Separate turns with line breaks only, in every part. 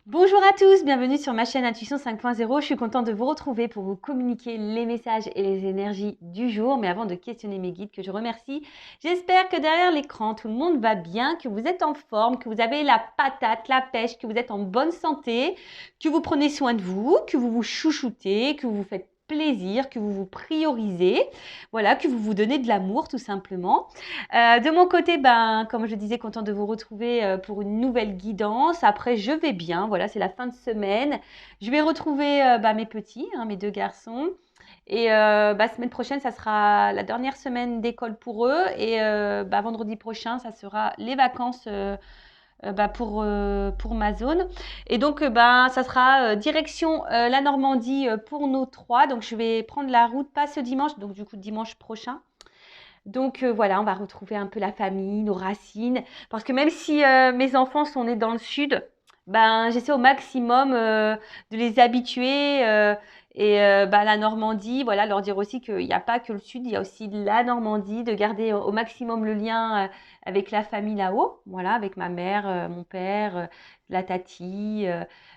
Bonjour à tous, bienvenue sur ma chaîne Intuition 5.0. Je suis contente de vous retrouver pour vous communiquer les messages et les énergies du jour. Mais avant de questionner mes guides, que je remercie, j'espère que derrière l'écran, tout le monde va bien, que vous êtes en forme, que vous avez la patate, la pêche, que vous êtes en bonne santé, que vous prenez soin de vous, que vous vous chouchoutez, que vous vous faites plaisir, que vous vous priorisez, voilà, que vous vous donnez de l'amour tout simplement. De mon côté, comme je disais, contente de vous retrouver pour une nouvelle guidance. Après, je vais bien. Voilà, c'est la fin de semaine. Je vais retrouver mes petits, mes deux garçons. Et semaine prochaine, ça sera la dernière semaine d'école pour eux. Et vendredi prochain, ça sera les vacances pour ma zone. Et donc, ça sera direction la Normandie pour nous trois. Donc, je vais prendre la route, pas ce dimanche, donc du coup, dimanche prochain. Donc voilà, on va retrouver un peu la famille, nos racines. Parce que même si mes enfants sont nés dans le sud, j'essaie au maximum de les habituer. La Normandie, voilà, leur dire aussi qu'il n'y a pas que le sud, il y a aussi la Normandie, de garder au maximum le lien avec la famille là-haut. Voilà, avec ma mère, mon père, la tati,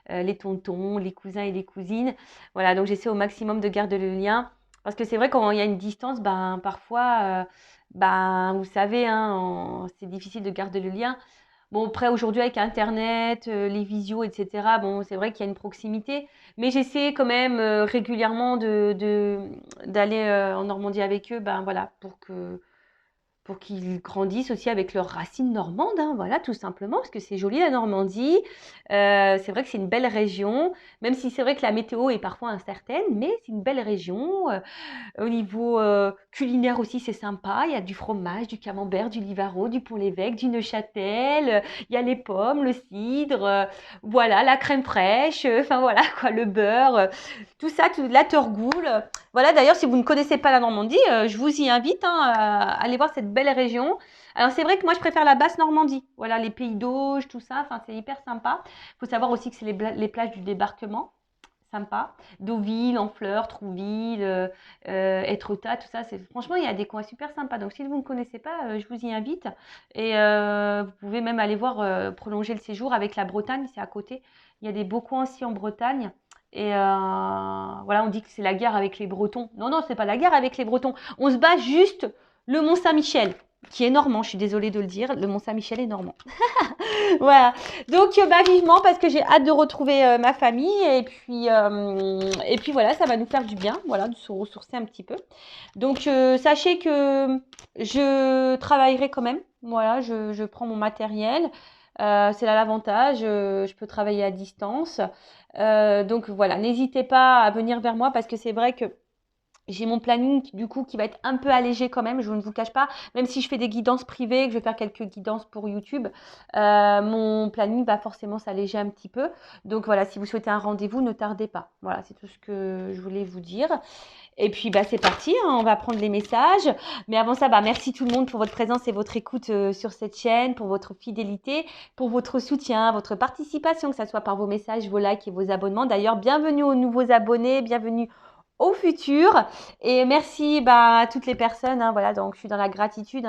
les tontons, les cousins et les cousines. Voilà, donc j'essaie au maximum de garder le lien. Parce que c'est vrai, quand il y a une distance, parfois, vous savez, c'est difficile de garder le lien. Bon, après, aujourd'hui, avec Internet, les visios, etc., bon, c'est vrai qu'il y a une proximité. Mais j'essaie quand même régulièrement d'aller en Normandie avec eux, voilà, pour qu'ils grandissent aussi avec leurs racines normandes, voilà, tout simplement, parce que c'est joli la Normandie. C'est vrai que c'est une belle région, même si c'est vrai que la météo est parfois incertaine, mais c'est une belle région. Au niveau culinaire aussi, c'est sympa. Il y a du fromage, du camembert, du Livaro, du Pont-l'Évêque, du Neuchâtel. Il y a les pommes, le cidre, voilà, la crème fraîche, enfin voilà quoi, le beurre, tout ça, la Turgoule. Voilà, d'ailleurs, si vous ne connaissez pas la Normandie, je vous y invite à aller voir cette belle région. Alors c'est vrai que moi je préfère la basse Normandie. Voilà, les pays d'Auge, tout ça, enfin c'est hyper sympa. Il faut savoir aussi que c'est les plages du débarquement. Sympa. Deauville, Honfleur, Trouville, Étretat, tout ça. Franchement, il y a des coins super sympas. Donc, si vous ne connaissez pas, je vous y invite. Et vous pouvez même aller voir, prolonger le séjour avec la Bretagne, c'est à côté. Il y a des beaux coins aussi en Bretagne. Et voilà, on dit que c'est la guerre avec les Bretons. Non, non, c'est pas la guerre avec les Bretons. On se bat juste le Mont-Saint-Michel, qui est normand. Je suis désolée de le dire. Le Mont-Saint-Michel est normand. Voilà. Donc, vivement, parce que j'ai hâte de retrouver ma famille. Et puis voilà, ça va nous faire du bien, voilà, de se ressourcer un petit peu. Donc, sachez que je travaillerai quand même. Voilà, je prends mon matériel. C'est là l'avantage. Je peux travailler à distance. Donc, voilà, n'hésitez pas à venir vers moi parce que c'est vrai que j'ai mon planning du coup qui va être un peu allégé quand même, je ne vous cache pas, même si je fais des guidances privées, que je vais faire quelques guidances pour YouTube, mon planning va forcément s'alléger un petit peu. Donc voilà, si vous souhaitez un rendez-vous, ne tardez pas. Voilà, c'est tout ce que je voulais vous dire. Et puis c'est parti, on va prendre les messages. Mais avant ça, merci tout le monde pour votre présence et votre écoute sur cette chaîne, pour votre fidélité, pour votre soutien, votre participation, que ce soit par vos messages, vos likes et vos abonnements. D'ailleurs, bienvenue aux nouveaux abonnés, bienvenue au futur. Et merci à toutes les personnes, voilà, donc je suis dans la gratitude.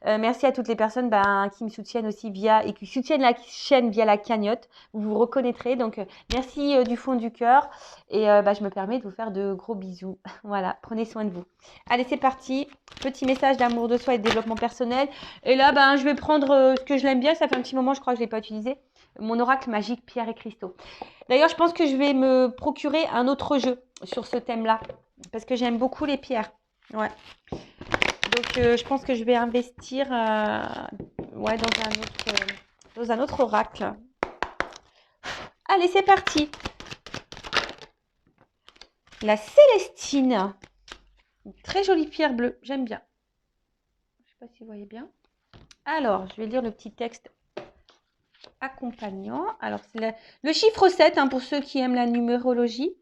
Merci à toutes les personnes qui me soutiennent aussi et qui soutiennent la chaîne via la cagnotte. Vous vous reconnaîtrez. Donc merci du fond du cœur. Et je me permets de vous faire de gros bisous. Voilà, prenez soin de vous. Allez, c'est parti. Petit message d'amour de soi et de développement personnel. Et là, je vais prendre ce que je l'aime bien. Ça fait un petit moment, je crois que je ne l'ai pas utilisé. Mon oracle magique, pierre et cristaux. D'ailleurs, je pense que je vais me procurer un autre jeu sur ce thème-là. Parce que j'aime beaucoup les pierres. Ouais. Donc, je pense que je vais investir dans un autre oracle. Allez, c'est parti. La Célestine. Une très jolie pierre bleue. J'aime bien. Je ne sais pas si vous voyez bien. Alors, je vais lire le petit texte accompagnant. Alors, c'est le chiffre 7 pour ceux qui aiment la numérologie.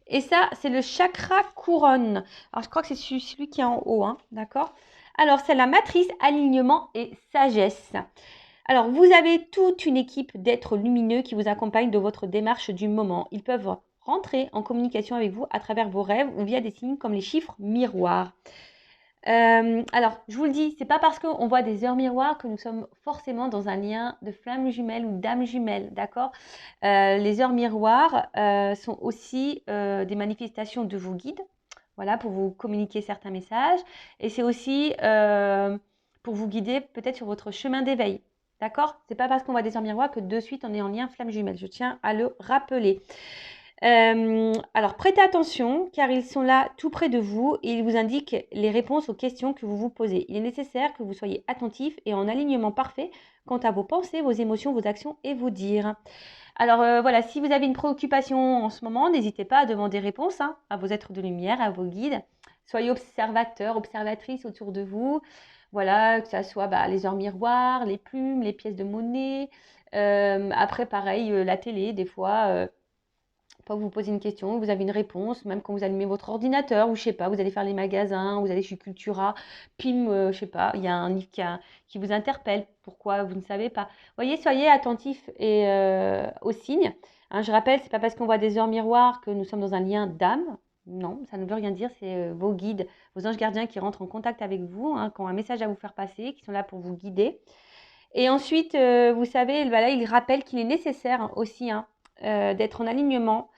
Et ça, c'est le chakra couronne. Alors, je crois que c'est celui qui est en haut, d'accord? Alors, c'est la matrice alignement et sagesse. Alors, vous avez toute une équipe d'êtres lumineux qui vous accompagnent dans votre démarche du moment. Ils peuvent rentrer en communication avec vous à travers vos rêves ou via des signes comme les chiffres miroirs. Alors, je vous le dis, c'est pas parce qu'on voit des heures miroirs que nous sommes forcément dans un lien de flamme jumelle ou d'âme jumelle, d'accord? Les heures miroirs sont aussi des manifestations de vos guides, voilà, pour vous communiquer certains messages. Et c'est aussi pour vous guider peut-être sur votre chemin d'éveil, d'accord? C'est pas parce qu'on voit des heures miroirs que de suite on est en lien flamme jumelle. Je tiens à le rappeler. Alors prêtez attention car ils sont là tout près de vous et ils vous indiquent les réponses aux questions que vous vous posez. Il est nécessaire que vous soyez attentif et en alignement parfait quant à vos pensées, vos émotions, vos actions et vos dires. Alors voilà, si vous avez une préoccupation en ce moment, n'hésitez pas à demander réponse à vos êtres de lumière, à vos guides. Soyez observateurs, observatrices autour de vous. Voilà, que ça soit les heures miroirs, les plumes, les pièces de monnaie. Après, pareil, la télé, des fois, pas que vous posez une question, vous avez une réponse, même quand vous allumez votre ordinateur, ou je sais pas, vous allez faire les magasins, vous allez chez Cultura, pim, je sais pas, il y a un livre qui vous interpelle, pourquoi vous ne savez pas. Voyez, soyez attentifs et aux signes. Hein, je rappelle, c'est pas parce qu'on voit des heures miroirs que nous sommes dans un lien d'âme. Non, ça ne veut rien dire, c'est vos guides, vos anges gardiens qui rentrent en contact avec vous, qui ont un message à vous faire passer, qui sont là pour vous guider. Et ensuite, vous savez, là, il rappelle qu'il est nécessaire aussi d'être en alignement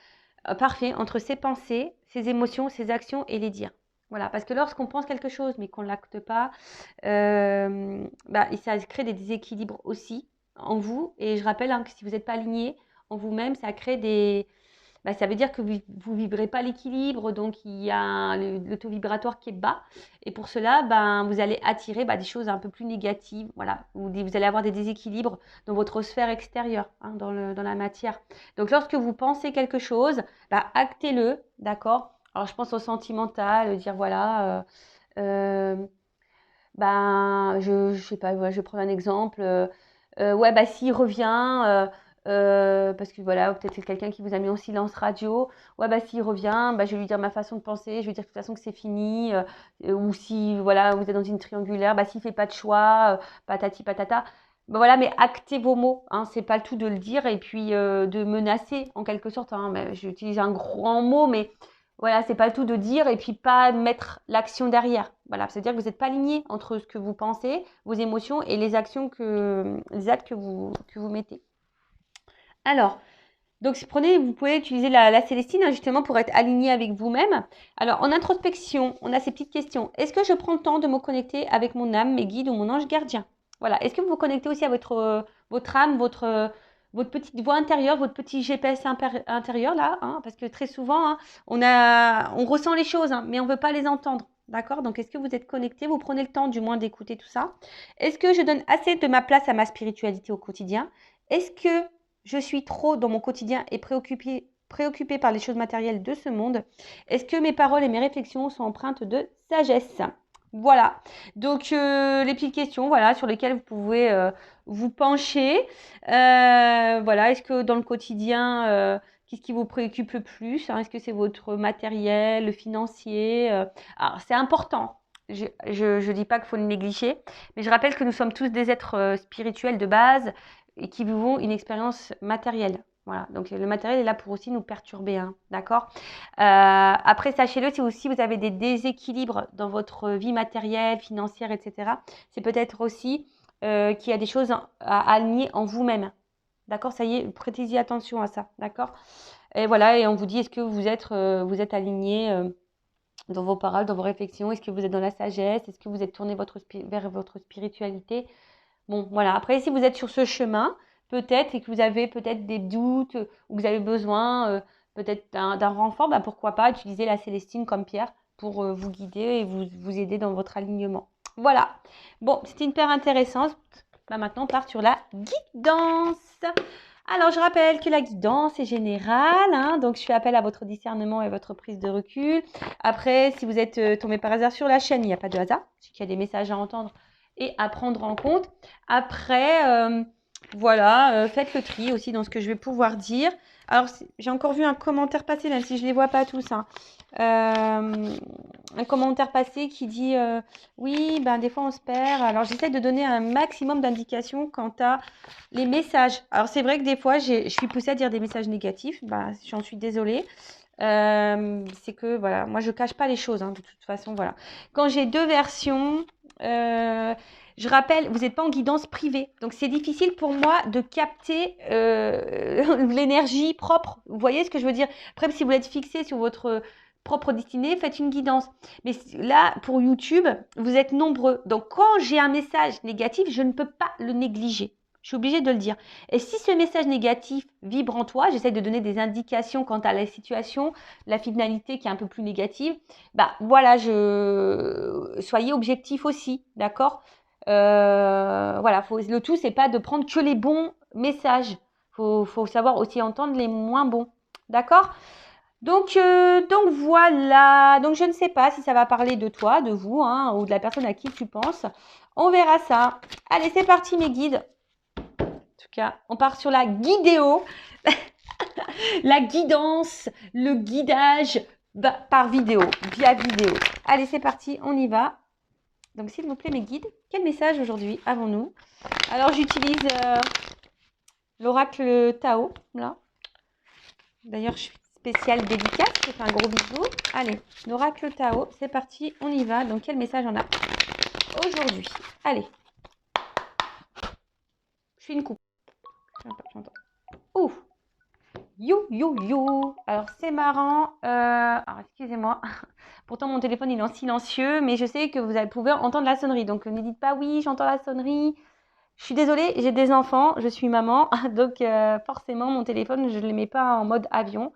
parfait entre ses pensées, ses émotions, ses actions et les dires. Voilà, parce que lorsqu'on pense quelque chose mais qu'on ne l'acte pas, ça crée des déséquilibres aussi en vous. Et je rappelle que si vous n'êtes pas aligné en vous-même, ça crée ça veut dire que vous ne vibrez pas l'équilibre, donc il y a le taux vibratoire qui est bas. Et pour cela, vous allez attirer des choses un peu plus négatives. Voilà, vous allez avoir des déséquilibres dans votre sphère extérieure, dans la matière. Donc lorsque vous pensez quelque chose, actez-le, d'accord? Alors je pense au sentimental, dire voilà, je sais pas, je vais prendre un exemple. Ouais, s'il revient, parce que voilà, peut-être c'est quelqu'un qui vous a mis en silence radio. Ouais, s'il revient, je vais lui dire ma façon de penser, je vais lui dire de toute façon que c'est fini. Ou si voilà, vous êtes dans une triangulaire, s'il fait pas de choix, patati patata. Voilà, mais actez vos mots, c'est pas le tout de le dire et puis de menacer en quelque sorte. J'utilise un grand mot, mais voilà, c'est pas le tout de dire et puis pas mettre l'action derrière. Voilà, c'est-à-dire que vous n'êtes pas aligné entre ce que vous pensez, vos émotions et les actes que vous mettez. Alors, donc vous pouvez utiliser la Célestine justement pour être aligné avec vous-même. Alors, en introspection, on a ces petites questions. Est-ce que je prends le temps de me connecter avec mon âme, mes guides ou mon ange gardien? Voilà. Est-ce que vous vous connectez aussi à votre âme, votre petite voix intérieure, votre petit GPS intérieur là, parce que très souvent, on ressent les choses, mais on ne veut pas les entendre. D'accord? Donc, est-ce que vous êtes connecté? Vous prenez le temps du moins d'écouter tout ça? Est-ce que je donne assez de ma place à ma spiritualité au quotidien? Est-ce que je suis trop dans mon quotidien et préoccupée par les choses matérielles de ce monde? Est-ce que mes paroles et mes réflexions sont empreintes de sagesse? Voilà, donc les petites questions sur lesquelles vous pouvez vous pencher. Voilà, est-ce que dans le quotidien, qu'est-ce qui vous préoccupe le plus? Est-ce que c'est votre matériel, le financier? Alors, c'est important. Je ne dis pas qu'il faut le négliger, mais je rappelle que nous sommes tous des êtres spirituels de base et qui vivons une expérience matérielle. Voilà, donc le matériel est là pour aussi nous perturber, d'accord? Après, sachez-le, si aussi vous avez des déséquilibres dans votre vie matérielle, financière, etc., c'est peut-être aussi qu'il y a des choses à aligner en vous-même, d'accord? Ça y est, prêtez-y attention à ça, d'accord? Et voilà, et on vous dit, est-ce que vous êtes aligné dans vos paroles, dans vos réflexions? Est-ce que vous êtes dans la sagesse? Est-ce que vous êtes tourné vers votre spiritualité? Bon, voilà. Après, si vous êtes sur ce chemin, peut-être, et que vous avez peut-être des doutes ou que vous avez besoin peut-être d'un renfort, pourquoi pas utiliser la Célestine comme pierre pour vous guider et vous aider dans votre alignement. Voilà. Bon, c'était hyper intéressant. Maintenant, on part sur la guidance. Alors, je rappelle que la guidance est générale, donc je fais appel à votre discernement et votre prise de recul. Après, si vous êtes tombé par hasard sur la chaîne, il n'y a pas de hasard, parce qu'il y a des messages à entendre et à prendre en compte. Après, faites le tri aussi dans ce que je vais pouvoir dire. Alors, j'ai encore vu un commentaire passer, même si je ne les vois pas tous. Un commentaire passé qui dit oui, des fois on se perd. Alors, j'essaie de donner un maximum d'indications quant à les messages. Alors, c'est vrai que des fois, je suis poussée à dire des messages négatifs. J'en suis désolée. C'est que, voilà, moi, je cache pas les choses, hein, de toute façon, voilà. Quand j'ai deux versions, je rappelle, vous n'êtes pas en guidance privée. Donc, c'est difficile pour moi de capter l'énergie propre. Vous voyez ce que je veux dire? Après, si vous êtes fixé sur votre propre destinée, faites une guidance. Mais là, pour YouTube, vous êtes nombreux. Donc, quand j'ai un message négatif, je ne peux pas le négliger. Je suis obligée de le dire. Et si ce message négatif vibre en toi, j'essaie de donner des indications quant à la situation, la finalité qui est un peu plus négative. Bah voilà, soyez objectif aussi, d'accord? Voilà, le tout, c'est pas de prendre que les bons messages. Faut savoir aussi entendre les moins bons, d'accord? Donc voilà. Donc je ne sais pas si ça va parler de toi, de vous, hein, ou de la personne à qui tu penses. On verra ça. Allez, c'est parti mes guides. En tout cas, on part sur la guidéo, la guidance, le guidage par vidéo, via vidéo. Allez, c'est parti, on y va. Donc, s'il vous plaît, mes guides, quel message aujourd'hui avons-nous? Alors, j'utilise l'oracle Tao, là. D'ailleurs, je suis spéciale dédicace, je fais un gros bisou. Allez, l'oracle Tao, c'est parti, on y va. Donc, quel message on a aujourd'hui? Allez. Je fais une coupe. Ouh! You, you, you. Alors, c'est marrant. Alors, excusez-moi. Pourtant, mon téléphone, il est en silencieux, mais je sais que vous pouvez entendre la sonnerie. Donc, ne dites pas oui, j'entends la sonnerie. Je suis désolée, j'ai des enfants, je suis maman. Donc, forcément, mon téléphone, je ne le mets pas en mode avion.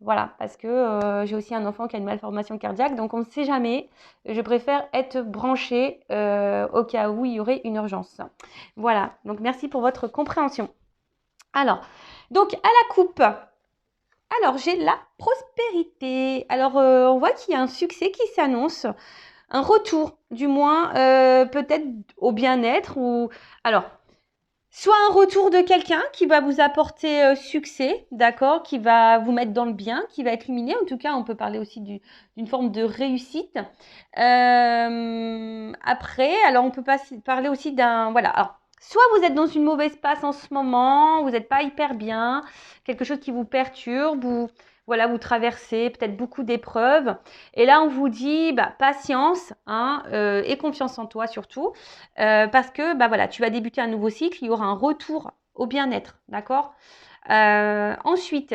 Voilà, parce que j'ai aussi un enfant qui a une malformation cardiaque. Donc, on ne sait jamais. Je préfère être branchée au cas où il y aurait une urgence. Voilà. Donc, merci pour votre compréhension. Alors, donc, à la coupe. Alors, j'ai la prospérité. Alors, on voit qu'il y a un succès qui s'annonce, un retour, du moins, peut-être au bien-être ou... Alors, soit un retour de quelqu'un qui va vous apporter succès, d'accord, qui va vous mettre dans le bien, qui va être luminé. En tout cas, on peut parler aussi d'une forme de réussite. Après, alors, on peut parler aussi d'un... Voilà, alors, soit vous êtes dans une mauvaise passe en ce moment, vous n'êtes pas hyper bien, quelque chose qui vous perturbe, ou voilà, vous traversez peut-être beaucoup d'épreuves. Et là, on vous dit, bah, patience, hein, et confiance en toi surtout, parce que bah, voilà, tu vas débuter un nouveau cycle, il y aura un retour au bien-être, d'accord? Ensuite,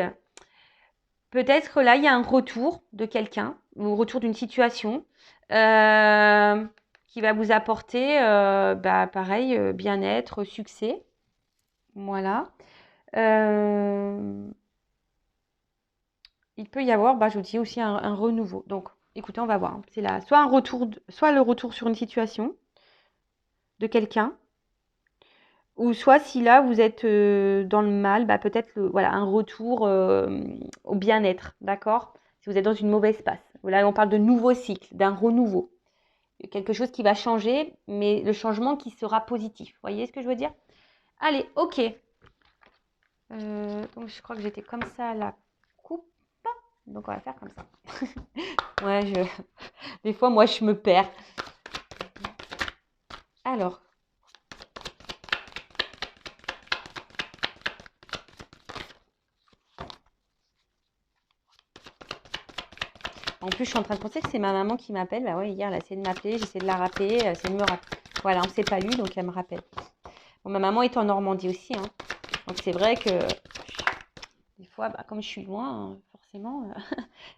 peut-être là, il y a un retour de quelqu'un, ou retour d'une situation, qui va vous apporter, bah, pareil, bien-être, succès. Voilà. Il peut y avoir, bah, je vous dis aussi un renouveau. Donc, écoutez, on va voir. C'est là, soit un retour, soit le retour sur une situation de quelqu'un, ou soit si là vous êtes dans le mal, bah, peut-être voilà, un retour au bien-être, d'accord? Si vous êtes dans une mauvaise passe. Là, on parle de nouveau cycle, d'un renouveau. Quelque chose qui va changer, mais le changement qui sera positif. Vous voyez ce que je veux dire? Allez, ok. Donc, je crois que j'étais comme ça à la coupe. Donc, on va faire comme ça. Ouais, des fois, moi, je me perds. Alors. En plus, je suis en train de penser que c'est ma maman qui m'appelle. Bah ouais, hier, elle a essayé de m'appeler, j'essaie de la rappeler, elle essaie de me rappeler. Voilà, on ne s'est pas eu, donc elle me rappelle. Bon, ma maman est en Normandie aussi, hein. Donc c'est vrai que des fois, bah, comme je suis loin, hein, forcément,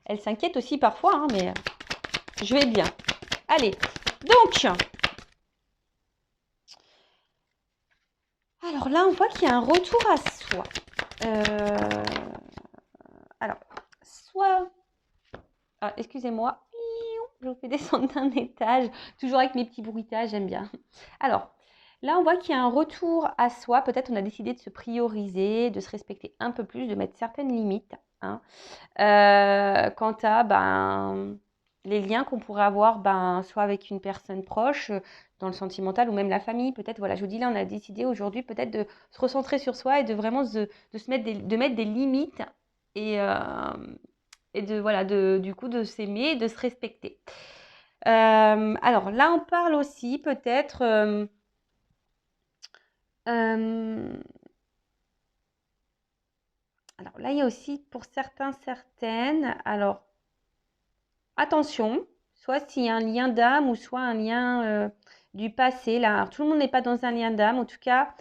elle s'inquiète aussi parfois, hein, mais je vais bien. Allez, donc, alors là, on voit qu'il y a un retour à soi. Alors, soit... Ah, excusez-moi, je vous fais descendre d'un étage, toujours avec mes petits bruitages, j'aime bien. Alors, là, on voit qu'il y a un retour à soi. Peut-être on a décidé de se prioriser, de se respecter un peu plus, de mettre certaines limites, hein. Quant à les liens qu'on pourrait avoir, soit avec une personne proche, dans le sentimental ou même la famille. Peut-être, voilà, je vous dis là, on a décidé aujourd'hui peut-être de se recentrer sur soi et de vraiment de mettre des limites et voilà, du coup, de s'aimer et de se respecter. Alors là, on parle aussi peut-être... alors là, il y a aussi pour certains, certaines, alors attention, soit s'il y a un lien d'âme ou soit un lien du passé. Là, alors, tout le monde n'est pas dans un lien d'âme, en tout cas,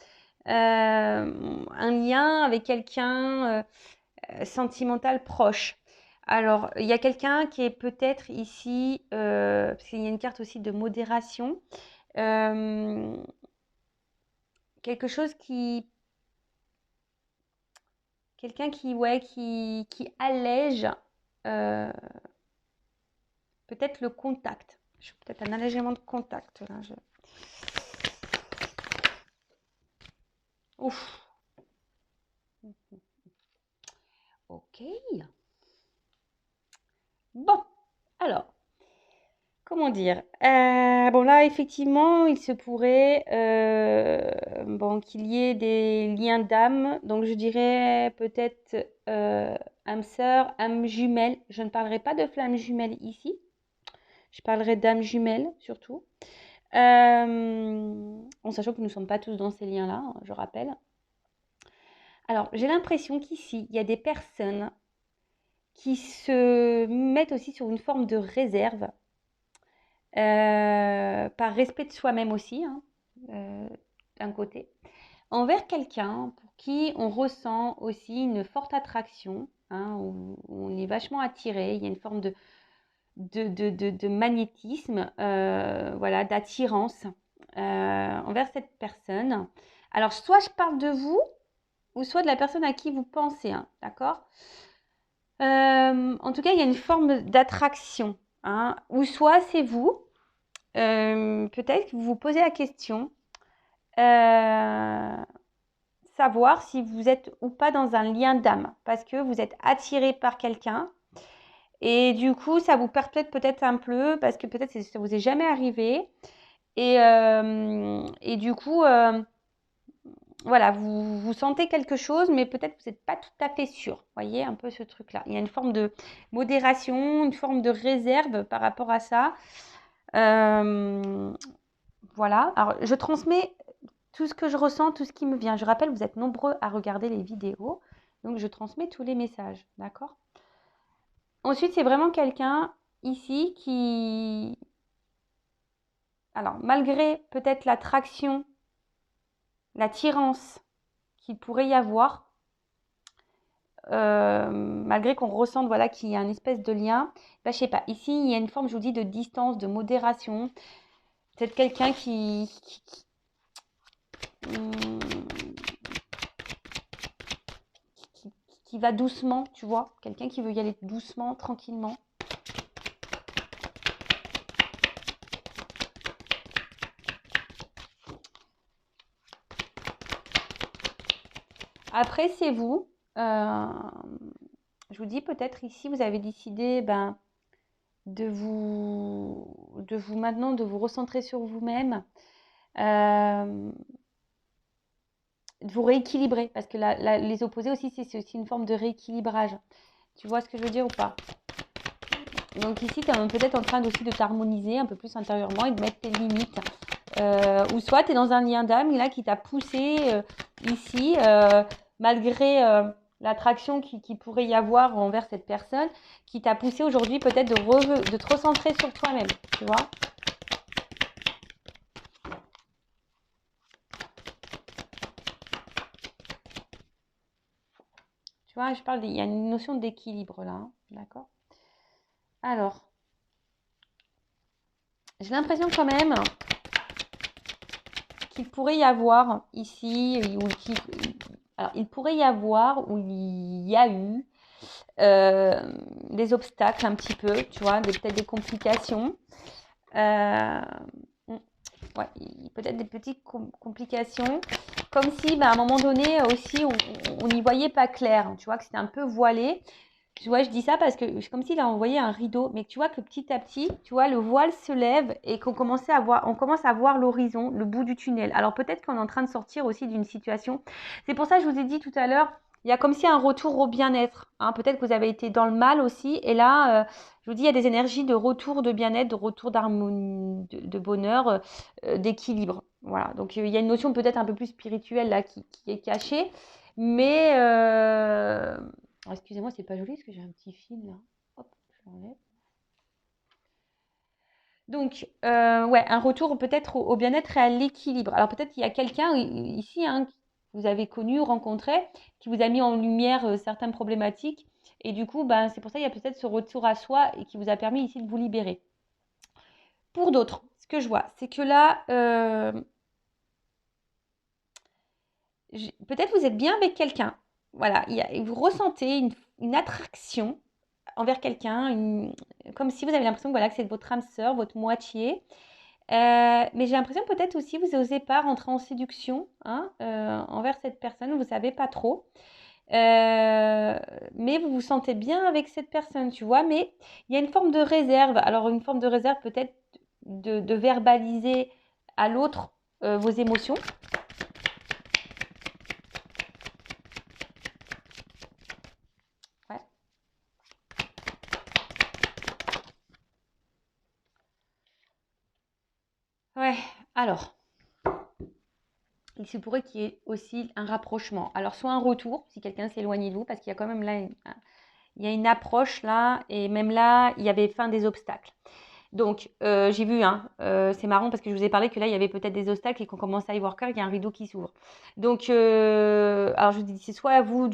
un lien avec quelqu'un sentimental proche. Alors, il y a quelqu'un qui est peut-être ici, parce qu'il y a une carte aussi de modération, quelque chose qui, quelqu'un qui, ouais, qui allège peut-être le contact. Peut-être un allègement de contact. Là, Ouf. Ok. Bon, alors, comment dire? Bon, là, effectivement, il se pourrait bon, qu'il y ait des liens d'âme. Donc, je dirais peut-être âme sœur, âme jumelle. Je ne parlerai pas de flamme jumelle ici. Je parlerai d'âme jumelle surtout. En sachant que nous ne sommes pas tous dans ces liens-là, hein, je rappelle. Alors, j'ai l'impression qu'ici, il y a des personnes qui se mettent aussi sur une forme de réserve, par respect de soi-même aussi, hein, d'un côté, envers quelqu'un pour qui on ressent aussi une forte attraction, hein, où on est vachement attiré, il y a une forme de magnétisme, voilà, d'attirance envers cette personne. Alors, soit je parle de vous, ou soit de la personne à qui vous pensez, hein, d'accord? En tout cas, il y a une forme d'attraction, hein, ou soit c'est vous, peut-être que vous vous posez la question, savoir si vous êtes ou pas dans un lien d'âme, parce que vous êtes attiré par quelqu'un, et du coup, ça vous perpète peut-être un peu, parce que peut-être ça vous est jamais arrivé, et du coup, voilà, vous sentez quelque chose, mais peut-être vous n'êtes pas tout à fait sûr. Vous voyez un peu ce truc-là. Il y a une forme de modération, une forme de réserve par rapport à ça. Voilà. Alors, je transmets tout ce que je ressens, tout ce qui me vient. Je rappelle, vous êtes nombreux à regarder les vidéos. Donc, je transmets tous les messages. D'accord? Ensuite, c'est vraiment quelqu'un ici qui... Alors, malgré peut-être l'attraction, l'attirance qu'il pourrait y avoir, malgré qu'on ressente voilà, qu'il y a une espèce de lien, bah, je sais pas, ici il y a une forme, je vous dis, de distance, de modération. Peut-être quelqu'un qui va doucement, tu vois, quelqu'un qui veut y aller doucement, tranquillement. Après, c'est vous. Je vous dis, peut-être ici, vous avez décidé de vous maintenant, de vous recentrer sur vous-même, de vous rééquilibrer. Parce que les opposés aussi, c'est aussi une forme de rééquilibrage. Tu vois ce que je veux dire ou pas? Donc ici, tu es peut-être en train aussi de t'harmoniser un peu plus intérieurement et de mettre tes limites. Ou soit tu es dans un lien d'âme là qui t'a poussé ici, malgré l'attraction qui pourrait y avoir envers cette personne, qui t'a poussé aujourd'hui peut-être de te recentrer sur toi-même, tu vois. Tu vois, il y a une notion d'équilibre là, hein, d'accord? Alors, j'ai l'impression quand même qu'il pourrait y avoir ici, alors il pourrait y avoir, ou il y a eu, des obstacles un petit peu, tu vois, peut-être des complications. Ouais, peut-être des petites complications, comme si à un moment donné aussi on n'y voyait pas clair, tu vois, que c'était un peu voilé. Tu vois, je dis ça parce que c'est comme s'il a envoyé un rideau, mais tu vois que petit à petit, tu vois, le voile se lève et on commence à voir l'horizon, le bout du tunnel. Alors peut-être qu'on est en train de sortir aussi d'une situation. C'est pour ça que je vous ai dit tout à l'heure, il y a comme si un retour au bien-être, hein. Peut-être que vous avez été dans le mal aussi, et là, je vous dis, il y a des énergies de retour de bien-être, de retour d'harmonie, de bonheur, d'équilibre. Voilà. Donc il y a une notion peut-être un peu plus spirituelle là qui est cachée, mais Alors, excusez-moi, c'est pas joli parce que j'ai un petit fil là. Hop, je l'enlève. Donc, ouais, un retour peut-être au bien-être et à l'équilibre. Alors, peut-être qu'il y a quelqu'un ici hein, que vous avez connu, rencontré, qui vous a mis en lumière certaines problématiques. Et du coup, ben, c'est pour ça qu'il y a peut-être ce retour à soi et qui vous a permis ici de vous libérer. Pour d'autres, ce que je vois, c'est que là, peut-être vous êtes bien avec quelqu'un. Voilà, vous ressentez une attraction envers quelqu'un, comme si vous avez l'impression que, voilà, que c'est votre âme sœur, votre moitié. Mais j'ai l'impression peut-être aussi vous n'osez pas rentrer en séduction hein, envers cette personne, vous ne savez pas trop. Mais vous vous sentez bien avec cette personne, tu vois. Mais il y a une forme de réserve. Alors une forme de réserve peut-être de verbaliser à l'autre vos émotions. Ouais. Ouais, alors, il se pourrait qu'il y ait aussi un rapprochement. Alors, soit un retour, si quelqu'un s'est éloigné de vous, parce qu'il y a quand même là, il y a une approche là, et même là, il y avait fin des obstacles. Donc, j'ai vu, hein, c'est marrant parce que je vous ai parlé que là, il y avait peut-être des obstacles et qu'on commence à y voir clair, il y a un rideau qui s'ouvre. Donc, alors je vous dis, c'est soit vous,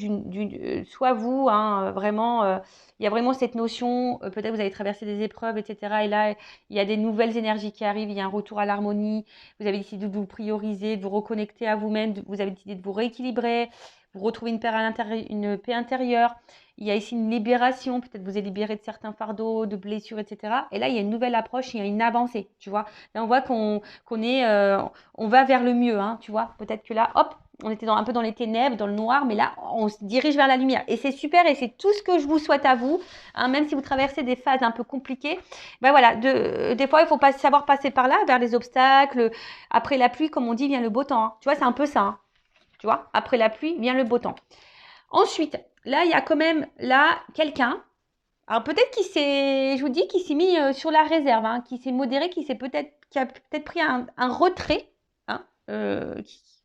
soit vous, hein, vraiment, il y a vraiment cette notion, peut-être vous avez traversé des épreuves, etc. Et là, il y a des nouvelles énergies qui arrivent, il y a un retour à l'harmonie, vous avez décidé de vous prioriser, de vous reconnecter à vous-même, vous avez décidé de vous rééquilibrer, vous retrouvez une paix intérieure. Il y a ici une libération, peut-être vous êtes libéré de certains fardeaux, de blessures, etc. Et là, il y a une nouvelle approche, il y a une avancée, tu vois. Là, on voit qu'on est, on va vers le mieux, hein, tu vois. Peut-être que là, hop, on était un peu dans les ténèbres, dans le noir, mais là, on se dirige vers la lumière. Et c'est super, et c'est tout ce que je vous souhaite à vous, hein, même si vous traversez des phases un peu compliquées. Ben voilà, des fois, il faut pas savoir passer par là, vers les obstacles. Après la pluie, comme on dit, vient le beau temps. Hein. Tu vois, c'est un peu ça. Hein. Tu vois, après la pluie, vient le beau temps. Ensuite, là, il y a quand même là quelqu'un. Alors peut-être qu'il s'est, je vous dis, qu'il s'est mis sur la réserve, hein, qui s'est modéré, qui a peut-être pris un retrait, hein,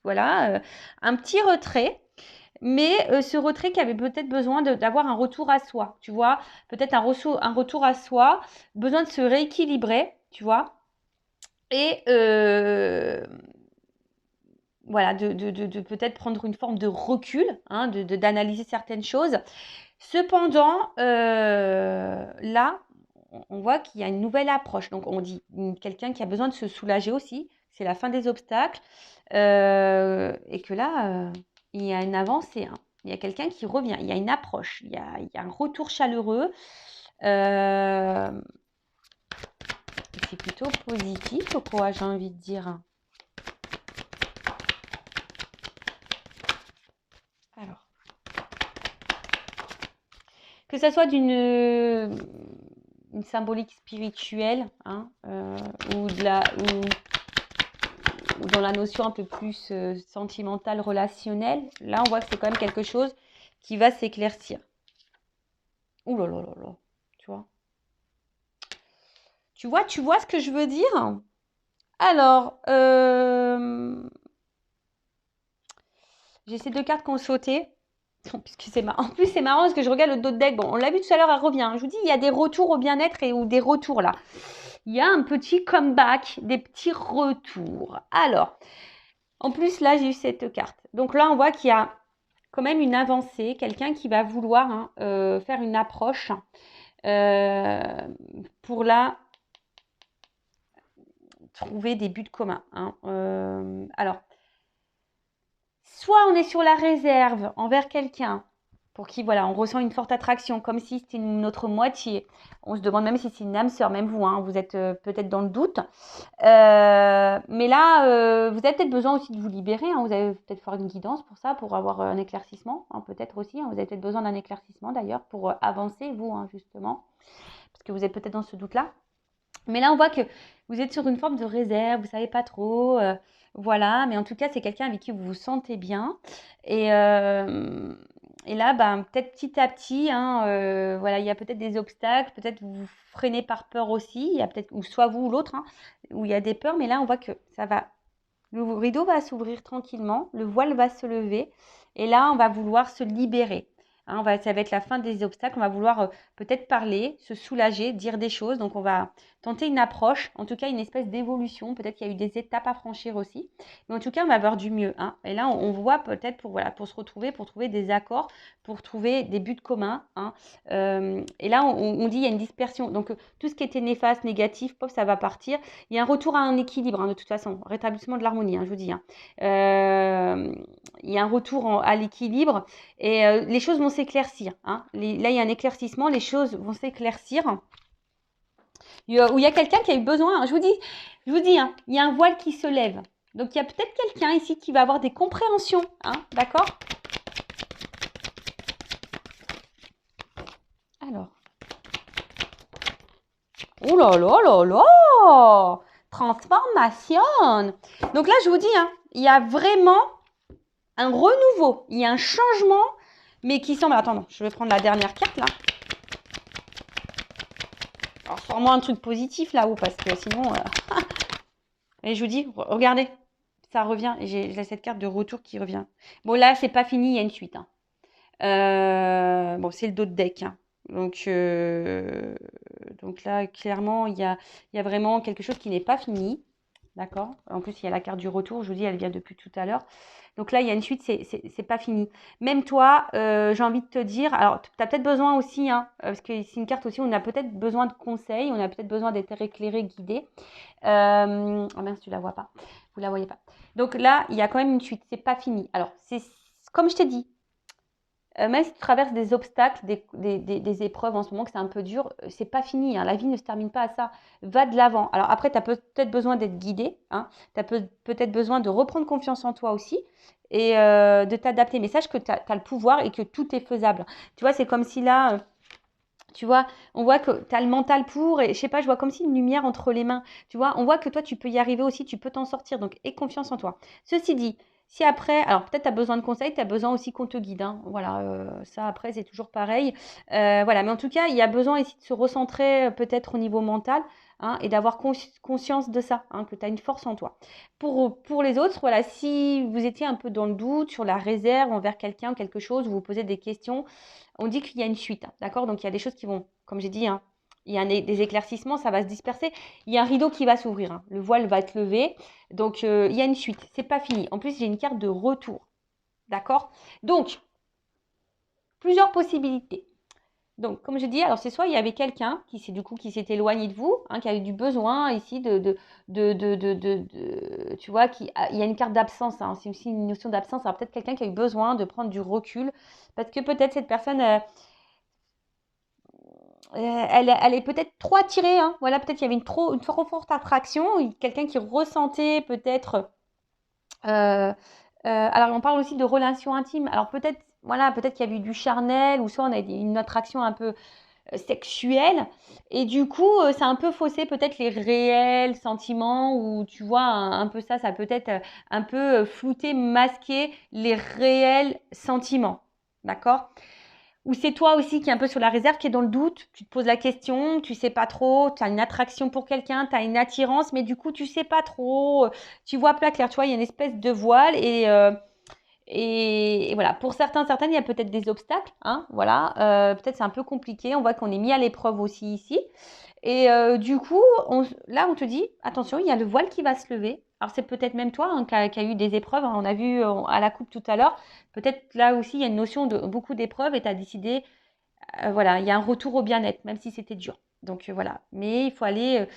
voilà, un petit retrait. Mais ce retrait qui avait peut-être besoin d'avoir un retour à soi, tu vois, peut-être un retour à soi, besoin de se rééquilibrer, tu vois, et voilà, de peut-être prendre une forme de recul, hein, d'analyser certaines choses. Cependant, là, on voit qu'il y a une nouvelle approche. Donc, on dit quelqu'un qui a besoin de se soulager aussi. C'est la fin des obstacles. Et que là, il y a une avancée. Hein. Il y a quelqu'un qui revient. Il y a une approche. Il y a un retour chaleureux. C'est plutôt positif, quoi, j'ai envie de dire. Alors. Que ça soit une symbolique spirituelle hein, ou dans la notion un peu plus sentimentale, relationnelle, là on voit que c'est quand même quelque chose qui va s'éclaircir. Ouh là là là là, tu vois. Tu vois ce que je veux dire? Alors, j'ai ces deux cartes qui ont sauté. Puisque c'est marrant. En plus, c'est marrant parce que je regarde le dos de deck. Bon, on l'a vu tout à l'heure, elle revient. Je vous dis, il y a des retours au bien-être ou des retours là. Il y a un petit comeback, des petits retours. Alors, en plus, là, j'ai eu cette carte. Donc là, on voit qu'il y a quand même une avancée, quelqu'un qui va vouloir hein, faire une approche pour là trouver des buts communs. Hein. Alors, soit on est sur la réserve envers quelqu'un pour qui, voilà, on ressent une forte attraction, comme si c'était notre moitié. On se demande même si c'est une âme sœur, même vous, hein, vous êtes peut-être dans le doute. Mais là, vous avez peut-être besoin aussi de vous libérer. Hein, vous avez peut-être faire une guidance pour ça, pour avoir un éclaircissement, hein, peut-être aussi. Hein, vous avez peut-être besoin d'un éclaircissement d'ailleurs pour avancer, vous, hein, justement, parce que vous êtes peut-être dans ce doute-là. Mais là, on voit que vous êtes sur une forme de réserve, vous ne savez pas trop. Voilà, mais en tout cas, c'est quelqu'un avec qui vous vous sentez bien. Et là, ben, peut-être petit à petit, hein, voilà, il y a peut-être des obstacles, peut-être vous vous freinez par peur aussi. Il y a peut-être, ou soit vous ou l'autre, hein, où il y a des peurs, mais là, on voit que ça va. Le rideau va s'ouvrir tranquillement, le voile va se lever, et là, on va vouloir se libérer. Hein, ça va être la fin des obstacles. On va vouloir peut-être parler, se soulager, dire des choses. Donc, on va tenter une approche, en tout cas une espèce d'évolution. Peut-être qu'il y a eu des étapes à franchir aussi. Mais en tout cas, on va avoir du mieux. Hein. Et là, on voit peut-être pour se retrouver, pour trouver des accords, pour trouver des buts communs. Hein. Et là, on dit il y a une dispersion. Donc, tout ce qui était néfaste, négatif, pop, ça va partir. Il y a un retour à un équilibre, hein, de toute façon. Rétablissement de l'harmonie, hein, je vous dis. Hein. Il y a un retour à l'équilibre et les choses vont s'éclaircir. Hein. Là, il y a un éclaircissement, les choses vont s'éclaircir. Où il y a quelqu'un qui a eu besoin, hein, je vous dis, hein, il y a un voile qui se lève. Donc, il y a peut-être quelqu'un ici qui va avoir des compréhensions, hein, d'accord? Alors. Oh là là là là! Transformation! Donc là, je vous dis, hein, il y a vraiment un renouveau, il y a un changement, mais qui semble... Attends, non, je vais prendre la dernière carte, là. Alors, sors-moi un truc positif, là-haut, parce que sinon... Et je vous dis, regardez, ça revient. J'ai cette carte de retour qui revient. Bon, là, c'est pas fini, il y a une suite. Hein. Bon, c'est le dos de deck. Hein. Donc là, clairement, il y a vraiment quelque chose qui n'est pas fini. D'accord? En plus, il y a la carte du retour. Je vous dis, elle vient depuis tout à l'heure. Donc là, il y a une suite, c'est pas fini. Même toi, j'ai envie de te dire, alors tu as peut-être besoin aussi, hein, parce que c'est une carte aussi, on a peut-être besoin de conseils, on a peut-être besoin d'être éclairé, guidé. Oh mince, tu la vois pas. Vous la voyez pas. Donc là, il y a quand même une suite, c'est pas fini. Alors, c'est comme je t'ai dit, même si tu traverses des obstacles, des épreuves en ce moment, que c'est un peu dur, c'est pas fini. Hein. La vie ne se termine pas à ça. Va de l'avant. Alors après, tu as peut-être besoin d'être guidé. Hein. Tu as peut-être besoin de reprendre confiance en toi aussi et de t'adapter. Mais sache que tu as le pouvoir et que tout est faisable. Tu vois, c'est comme si là... tu vois, on voit que tu as le mental pour, et je sais pas, je vois comme si une lumière entre les mains. Tu vois, on voit que toi, tu peux y arriver aussi, tu peux t'en sortir. Donc, aie confiance en toi. Ceci dit, si après, alors peut-être tu as besoin de conseils, tu as besoin aussi qu'on te guide. Hein. Voilà, ça après, c'est toujours pareil. Voilà, mais en tout cas, il y a besoin ici de se recentrer peut-être au niveau mental. Hein, et d'avoir conscience de ça, hein, que tu as une force en toi. Pour les autres, voilà, si vous étiez un peu dans le doute, sur la réserve envers quelqu'un, quelque chose, vous vous posez des questions, on dit qu'il y a une suite, hein, d'accord? Donc il y a des choses qui vont, comme j'ai dit, hein, il y a des éclaircissements, ça va se disperser. Il y a un rideau qui va s'ouvrir, hein, le voile va être levé. Donc il y a une suite, c'est pas fini. En plus, j'ai une carte de retour, d'accord? Donc, plusieurs possibilités. Donc, comme je dis, alors c'est soit il y avait quelqu'un qui s'est éloigné de vous, hein, qui a eu du besoin ici tu vois, il y a une carte d'absence, hein, c'est aussi une notion d'absence. Alors peut-être quelqu'un qui a eu besoin de prendre du recul, parce que peut-être cette personne, elle est peut-être trop attirée, hein. Voilà, peut-être qu'il y avait une trop forte attraction, quelqu'un qui ressentait peut-être. Alors, on parle aussi de relations intimes. Alors, peut-être, voilà, peut-être qu'il y a eu du charnel, ou soit on a une attraction un peu sexuelle, et du coup, ça a un peu faussé peut-être les réels sentiments, ou tu vois, un peu ça peut-être un peu flouter, masquer les réels sentiments. D'accord? Ou c'est toi aussi qui est un peu sur la réserve, qui est dans le doute, tu te poses la question, tu sais pas trop, tu as une attraction pour quelqu'un, tu as une attirance, mais du coup, tu sais pas trop, tu vois pas clair, tu vois, il y a une espèce de voile et voilà. Pour certaines, il y a peut-être des obstacles, hein, voilà, peut-être c'est un peu compliqué, on voit qu'on est mis à l'épreuve aussi ici. Et du coup, là, on te dit, attention, il y a le voile qui va se lever. Alors, c'est peut-être même toi, hein, qui a eu des épreuves. Hein. On a vu à la coupe tout à l'heure. Peut-être là aussi, il y a une notion de beaucoup d'épreuves et tu as décidé, voilà, il y a un retour au bien-être, même si c'était dur. Donc, voilà. Mais il faut aller,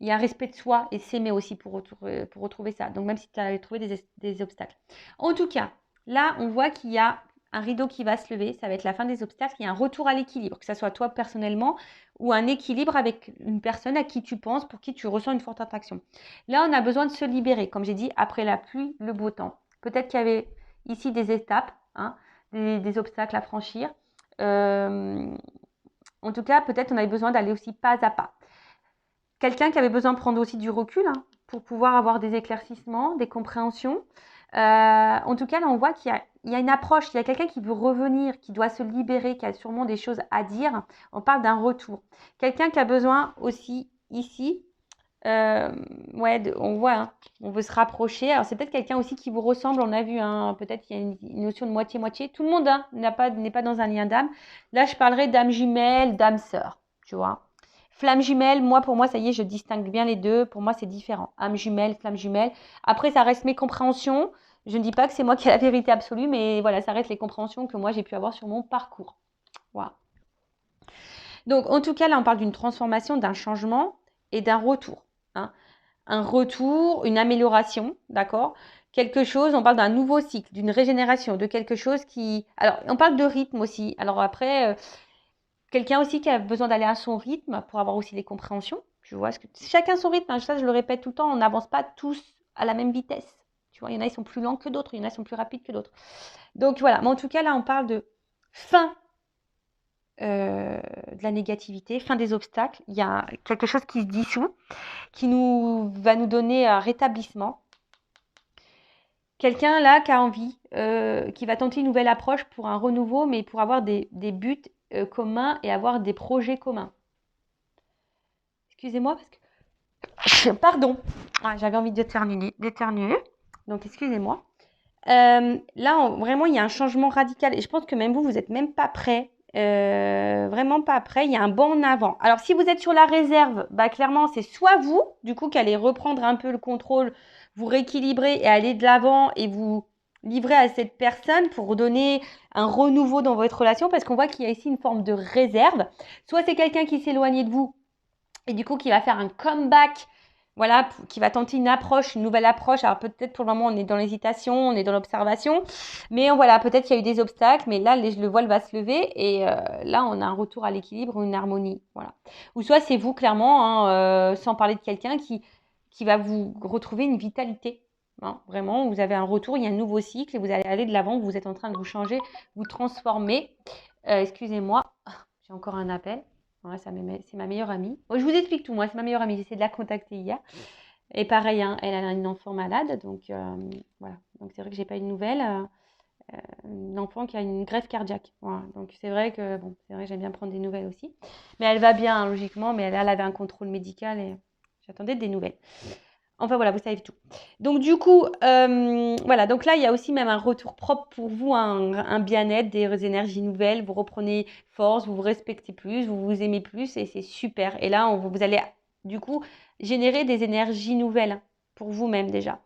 il y a un respect de soi et s'aimer aussi pour retrouver ça. Donc, même si tu as trouvé des obstacles. En tout cas, là, on voit qu'il y a un rideau qui va se lever, ça va être la fin des obstacles, il y a un retour à l'équilibre, que ce soit toi personnellement ou un équilibre avec une personne à qui tu penses, pour qui tu ressens une forte attraction. Là, on a besoin de se libérer, comme j'ai dit, après la pluie, le beau temps. Peut-être qu'il y avait ici des étapes, hein, des obstacles à franchir. En tout cas, peut-être on avait besoin d'aller aussi pas à pas. Quelqu'un qui avait besoin de prendre aussi du recul, hein, pour pouvoir avoir des éclaircissements, des compréhensions. En tout cas, là, on voit qu'il y a une approche, il y a quelqu'un qui veut revenir, qui doit se libérer, qui a sûrement des choses à dire. On parle d'un retour. Quelqu'un qui a besoin aussi, ici, Ouais, on voit, hein, on veut se rapprocher. Alors, c'est peut-être quelqu'un aussi qui vous ressemble. On a vu, hein, peut-être qu'il y a une notion de moitié-moitié. Tout le monde hein, n'est pas dans un lien d'âme. Là, je parlerai d'âme jumelle, d'âme sœur, tu vois. Flamme jumelle, moi, pour moi, ça y est, je distingue bien les deux. Pour moi, c'est différent. Âme jumelle, flamme jumelle. Après, ça reste mes compréhensions. Je ne dis pas que c'est moi qui ai la vérité absolue, mais voilà, ça reste les compréhensions que moi, j'ai pu avoir sur mon parcours. Voilà. Donc, en tout cas, là, on parle d'une transformation, d'un changement et d'un retour. Hein. Un retour, une amélioration, d'accord? Quelque chose, on parle d'un nouveau cycle, d'une régénération, de quelque chose qui... Alors, on parle de rythme aussi. Alors après, quelqu'un aussi qui a besoin d'aller à son rythme pour avoir aussi les compréhensions. Tu vois, chacun son rythme, hein, ça je le répète tout le temps, on n'avance pas tous à la même vitesse. Tu vois, il y en a, ils sont plus lents que d'autres, il y en a, ils sont plus rapides que d'autres. Donc voilà, mais en tout cas, là, on parle de fin de la négativité, fin des obstacles. Il y a quelque chose qui se dissout, qui va nous donner un rétablissement. Quelqu'un là qui a envie, qui va tenter une nouvelle approche pour un renouveau, mais pour avoir des buts communs et avoir des projets communs. Excusez-moi parce que... Pardon, j'avais envie d'éternuer, donc excusez-moi. Là, vraiment, il y a un changement radical et je pense que même vous n'êtes même pas prêt. Vraiment pas prêt. Il y a un bond en avant. Alors, si vous êtes sur la réserve, bah, clairement, c'est soit vous, du coup, qui allez reprendre un peu le contrôle, vous rééquilibrer et aller de l'avant et vous livrer à cette personne pour donner un renouveau dans votre relation parce qu'on voit qu'il y a ici une forme de réserve. Soit c'est quelqu'un qui s'éloigne de vous et du coup qui va faire un comeback, voilà, qui va tenter une approche, une nouvelle approche. Alors peut-être pour le moment on est dans l'hésitation, on est dans l'observation, mais voilà, peut-être qu'il y a eu des obstacles, mais là le voile va se lever et là on a un retour à l'équilibre, une harmonie, voilà. Ou soit c'est vous clairement, hein, sans parler de quelqu'un qui va vous retrouver une vitalité. Hein, vraiment, vous avez un retour, il y a un nouveau cycle et vous allez aller de l'avant, vous êtes en train de vous changer, vous transformer. Excusez-moi, j'ai encore un appel. Ouais, c'est ma meilleure amie. Bon, je vous explique tout, moi, c'est ma meilleure amie. J'ai essayé de la contacter hier. Et pareil, hein, elle a une enfant malade. Donc, voilà. Donc, c'est vrai que j'ai pas eu de nouvelles. Une enfant qui a une greffe cardiaque. Voilà. Donc, c'est vrai que, bon, c'est vrai que j'aime bien prendre des nouvelles aussi. Mais elle va bien, hein, logiquement. Mais elle avait un contrôle médical et j'attendais des nouvelles. Enfin voilà, vous savez tout. Donc du coup, voilà, donc là, il y a aussi même un retour propre pour vous, un bien-être, des énergies nouvelles, vous reprenez force, vous vous respectez plus, vous vous aimez plus et c'est super. Et là, vous allez du coup générer des énergies nouvelles pour vous-même déjà.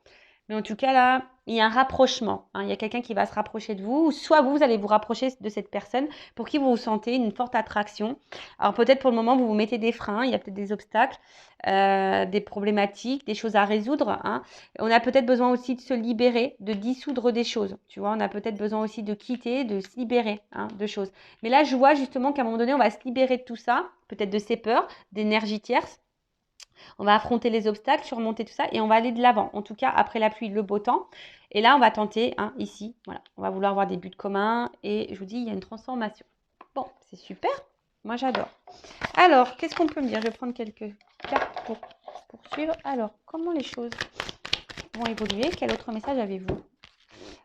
Mais en tout cas, là, il y a un rapprochement. Hein. Il y a quelqu'un qui va se rapprocher de vous, ou soit vous allez vous rapprocher de cette personne pour qui vous sentez une forte attraction. Alors peut-être pour le moment, vous vous mettez des freins, il y a peut-être des obstacles, des problématiques, des choses à résoudre. Hein. On a peut-être besoin aussi de se libérer, de dissoudre des choses. Tu vois, on a peut-être besoin aussi de quitter, de se libérer de choses. Mais là, je vois justement qu'à un moment donné, on va se libérer de tout ça, peut-être de ces peurs, d'énergie tierce. On va affronter les obstacles, surmonter tout ça et on va aller de l'avant. En tout cas, après la pluie, le beau temps. Et là, on va tenter, ici, voilà, on va vouloir avoir des buts communs et je vous dis, il y a une transformation. Bon, c'est super. Moi, j'adore. Alors, qu'est-ce qu'on peut me dire? Je vais prendre quelques cartes pour poursuivre. Alors, comment les choses vont évoluer? Quel autre message avez-vous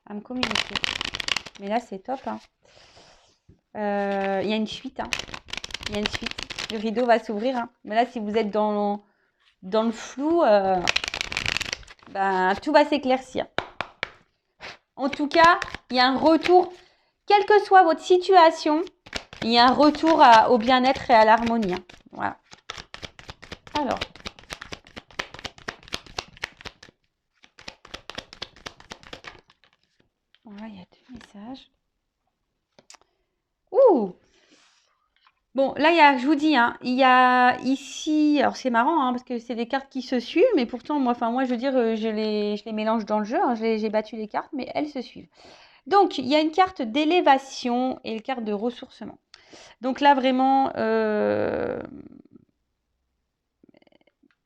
à me communiquer? Mais là, c'est top. Hein. Il y a une suite. Hein. Il y a une suite. Le rideau va s'ouvrir. Hein. Mais là, si vous êtes dans le flou, tout va s'éclaircir. En tout cas, il y a un retour, quelle que soit votre situation, il y a un retour au bien-être et à l'harmonie. Hein. Voilà. Alors. Voilà, il y a deux messages. Ouh! Bon, là, je vous dis, hein, il y a ici, alors c'est marrant, hein, parce que c'est des cartes qui se suivent, mais pourtant, moi, je veux dire, je les mélange dans le jeu, hein, j'ai battu les cartes, mais elles se suivent. Donc, il y a une carte d'élévation et une carte de ressourcement. Donc là, vraiment, là,